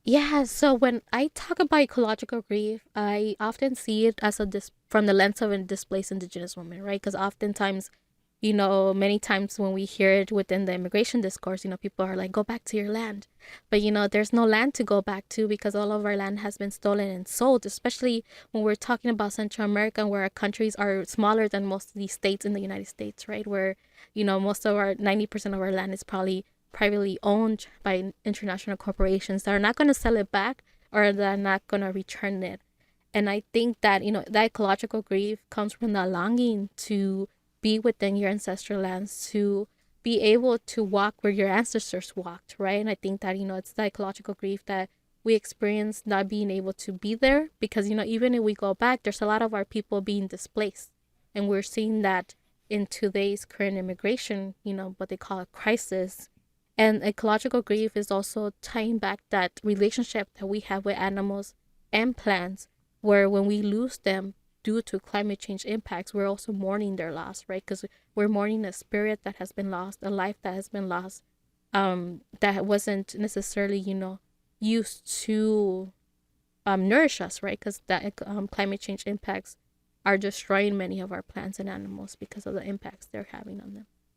Yeah, so when I talk about ecological grief, I often see it as from the lens of a displaced Indigenous woman, right? Because oftentimes, many times when we hear it within the immigration discourse, people are like, go back to your land. But, there's no land to go back to because all of our land has been stolen and sold, especially when we're talking about Central America, where our countries are smaller than most of these states in the United States, right? Where, most of our 90% of our land is probably privately owned by international corporations that are not going to sell it back or that are not going to return it. And I think that, that ecological grief comes from the longing to be within your ancestral lands, to be able to walk where your ancestors walked, right? And I think that, it's the ecological grief that we experience not being able to be there because, even if we go back, there's a lot of our people being displaced. And we're seeing that in today's current immigration, what they call a crisis. And ecological grief is also tying back that relationship that we have with animals and plants, where when we lose them due to climate change impacts, we're also mourning their loss, right? Because we're mourning a spirit that has been lost, a life that has been lost, that wasn't necessarily, used to nourish us, right? Because that climate change impacts are destroying many of our plants and animals because of the impacts they're having on them.